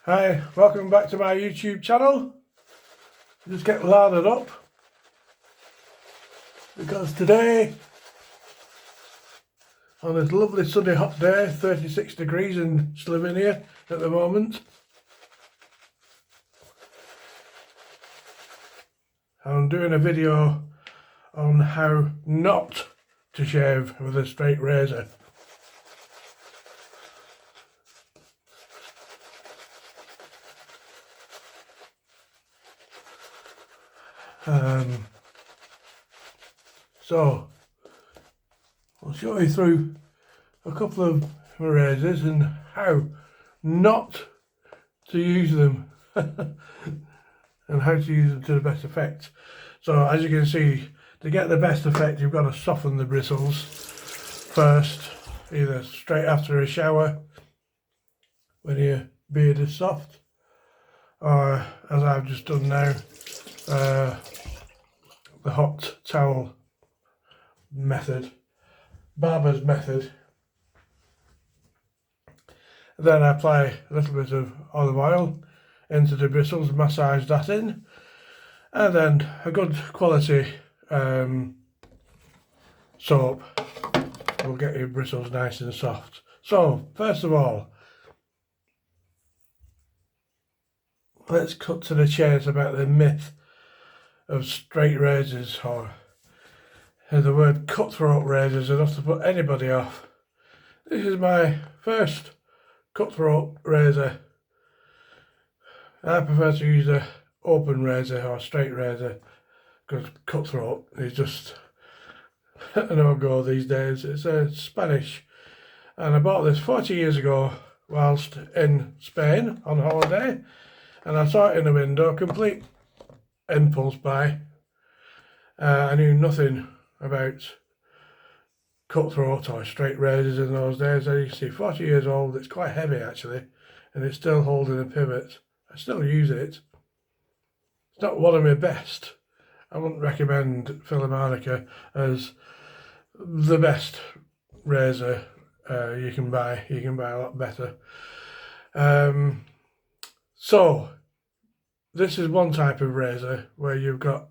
Hi, welcome back to my YouTube channel. Just get lathered up because today, on this lovely sunny hot day, 36 degrees in Slovenia at the moment, I'm doing a video on how not to shave with a straight razor. So I'll show you through a couple of razors and how not to use them and how to use them to the best effect. So as you can see, to get the best effect, you've got to soften the bristles first, either straight after a shower when your beard is soft, or as I've just done now, the hot towel method, barber's method. Then I apply a little bit of olive oil into the bristles, massage that in, and then a good quality soap will get your bristles nice and soft. So first of all, let's cut to the chase about the myth of straight razors, or the word cutthroat razors, enough to put anybody off. This is my first cutthroat razor. I prefer to use a open razor or straight razor because cutthroat is just a no-go these days. It's a Spanish, and I bought this 40 years ago whilst in Spain on holiday, and I saw it in the window, complete impulse buy. I knew nothing about cutthroat or straight razors in those days. As you can see, 40 years old, it's quite heavy actually, and it's still holding a pivot. I still use it. It's not one of my best. I wouldn't recommend Philharmonica as the best razor you can buy. You can buy a lot better. So this is one type of razor where you've got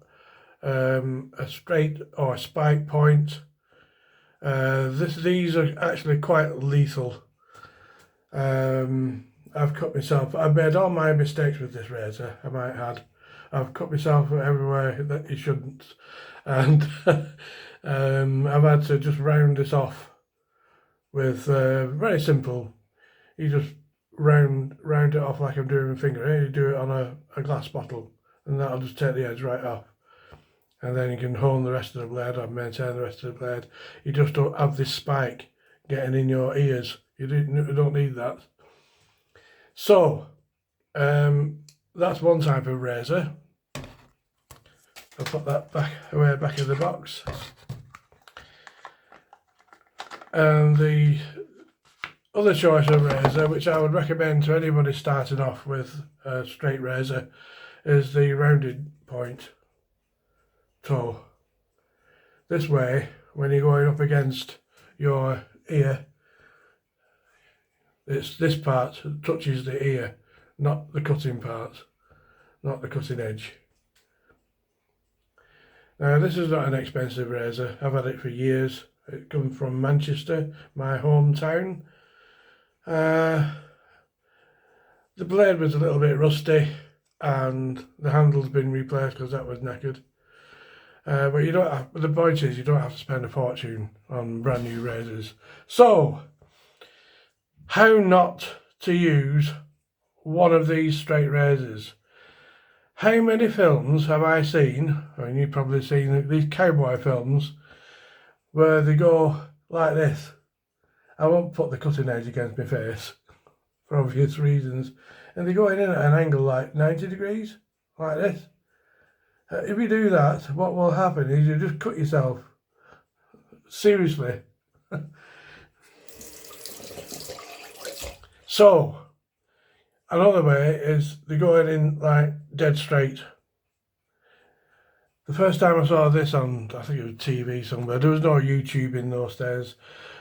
a straight or a spike point. These are actually quite lethal. I've cut myself. I've made all my mistakes with this razor, I might add. I've cut myself everywhere that you shouldn't, and I've had to just round this off with very simple. You just round it off like I'm doing with my finger. You do it on a glass bottle, and that'll just take the edge right off. And then you can hone the rest of the blade or maintain the rest of the blade. You just don't have this spike getting in your ears. You don't need that. So that's one type of razor. I'll put that back in the box. And the other choice of razor, which I would recommend to anybody starting off with a straight razor, is the rounded point toe. This way, when you're going up against your ear, it's this part that touches the ear, not the cutting part, not the cutting edge. Now this is not an expensive razor. I've had it for years. It comes from Manchester, my hometown. The blade was a little bit rusty and the handle's been replaced because that was knackered. But you don't have, the point is you don't have to spend a fortune on brand new razors. So, how not to use one of these straight razors? How many films have I seen, I mean you've probably seen these cowboy films, where they go like this. I won't put the cutting edge against my face, for obvious reasons. And they're going in at an angle like 90 degrees, like this. If you do that, what will happen is you just cut yourself. Seriously. So, another way is they're going in like dead straight. The first time I saw this on, I think it was TV somewhere, there was no YouTube in those days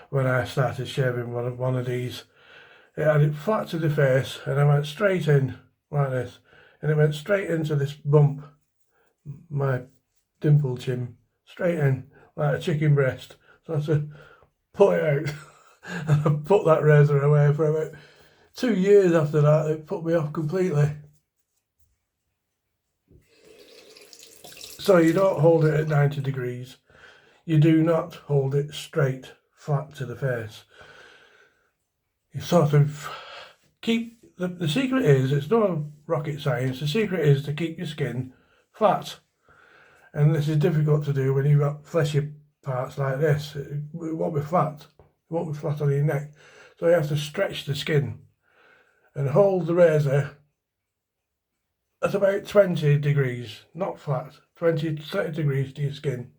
when I started shaving one of these it had it flat to the face, and I went straight in like this, and it went straight into this bump, my dimple chin, straight in like a chicken breast. So I had to put it out and I put that razor away for about 2 years after that. It put me off completely. So you don't hold it at 90 degrees. You do not hold it straight, flat to the face. You sort of keep, the secret is, it's not rocket science, the secret is to keep your skin flat. And this is difficult to do when you've got fleshy parts like this. It won't be flat. It won't be flat on your neck. So you have to stretch the skin and hold the razor at about 20 degrees, not flat, 20 to 30 degrees to your skin.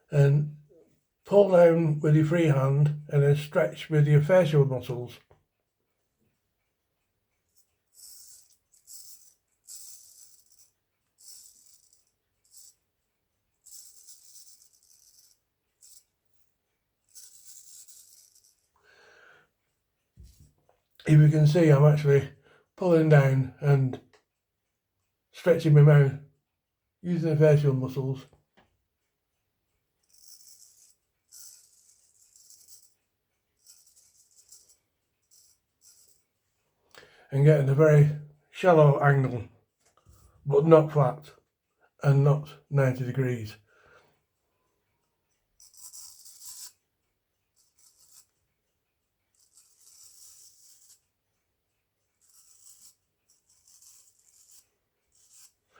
And pull down with your free hand and then stretch with your facial muscles. If you can see, I'm actually pulling down and stretching my mouth using the facial muscles. And getting a very shallow angle, but not flat and not 90 degrees.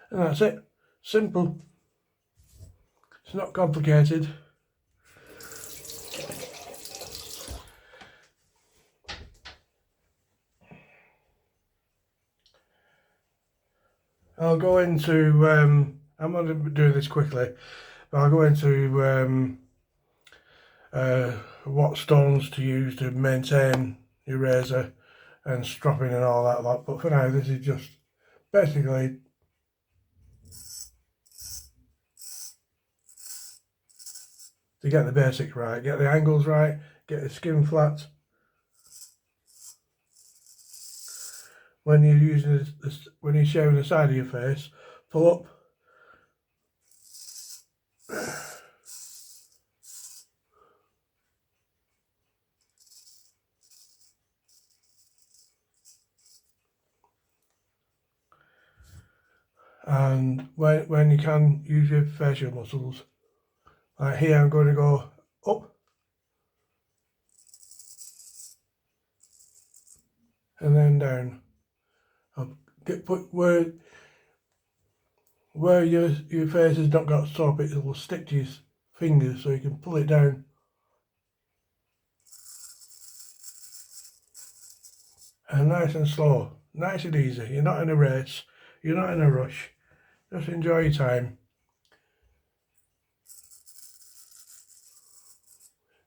And that's it. Simple. It's not complicated. I'll go into, I'm going to do this quickly, but I'll go into what stones to use to maintain your razor and stropping and all that lot. But for now, this is just basically to get the basics right, get the angles right, get the skin flat. When you're using this, when you're showing the side of your face, pull up. And when you can, use your facial muscles. Like here, I'm going to go up and then down. I'll put where your face has not got soap, it will stick to your fingers, so you can pull it down. And nice and slow, nice and easy. You're not in a race, you're not in a rush. Just enjoy your time.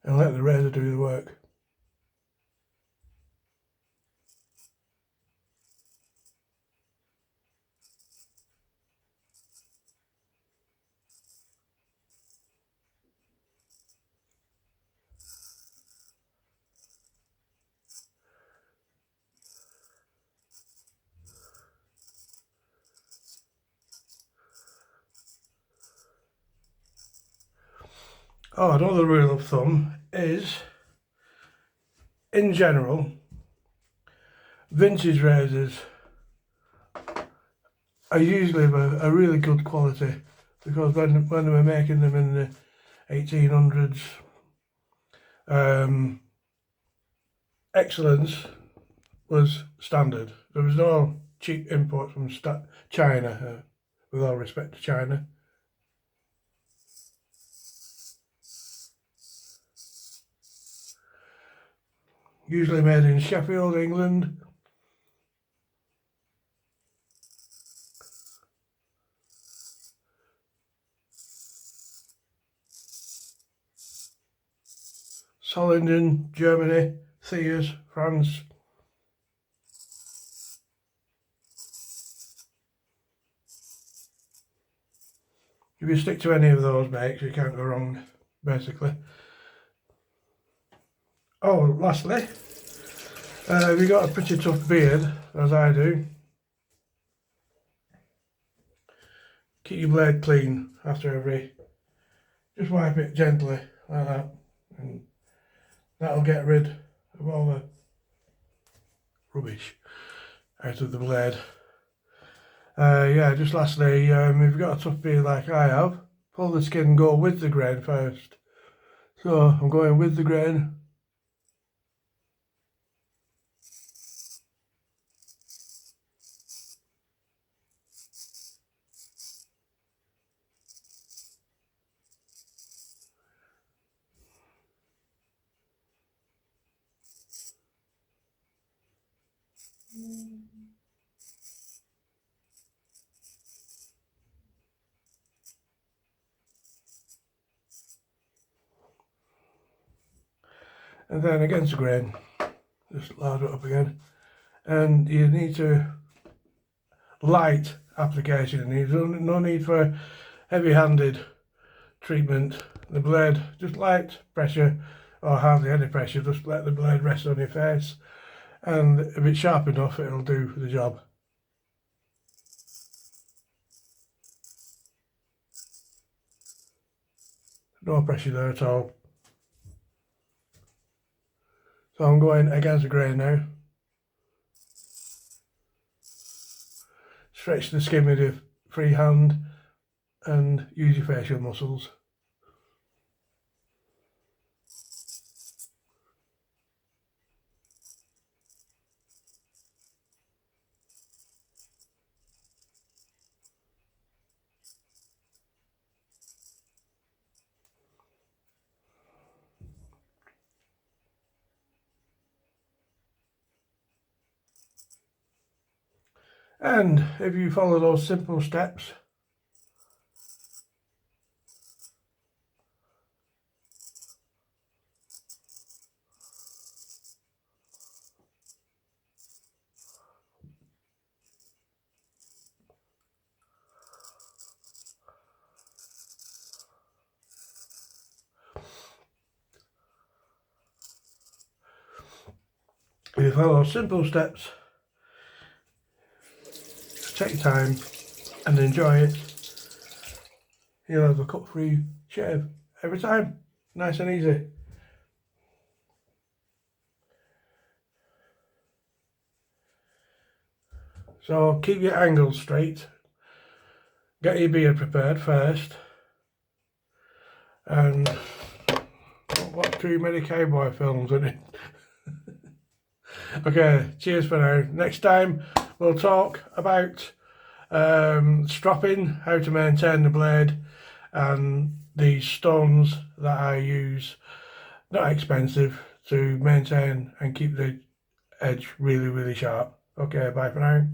And let the razor do the work. Oh, another rule of thumb is, in general, vintage razors are usually of a really good quality, because when they were making them in the 1800s, excellence was standard. There was no cheap imports from China, with all respect to China. Usually made in Sheffield, England. Solingen, Germany, Thiers, France. If you stick to any of those makes, you can't go wrong, basically. Oh, lastly, If you've got a pretty tough beard, as I do, keep your blade clean after every, just wipe it gently like that, and that'll get rid of all the rubbish out of the blade. Yeah, just lastly, if you've got a tough beard like I have, pull the skin and go with the grain first. So I'm going with the grain. And then against the grain, just lather it up again. And you need to light application. There's no need for heavy-handed treatment. The blade, just light pressure or hardly any pressure, just let the blade rest on your face, and if it's sharp enough it'll do the job. No pressure there at all. So I'm going against the grain now. Stretch the skin with your free hand and use your facial muscles. And if you follow those simple steps, take your time and enjoy it. You'll have a cut-free shave every time, nice and easy. So keep your angles straight, get your beard prepared first, and don't watch too many cowboy films in it. Okay, cheers for now. Next time we'll talk about stropping, how to maintain the blade, and the stones that I use, not expensive, to maintain and keep the edge really, really sharp. Okay, bye for now.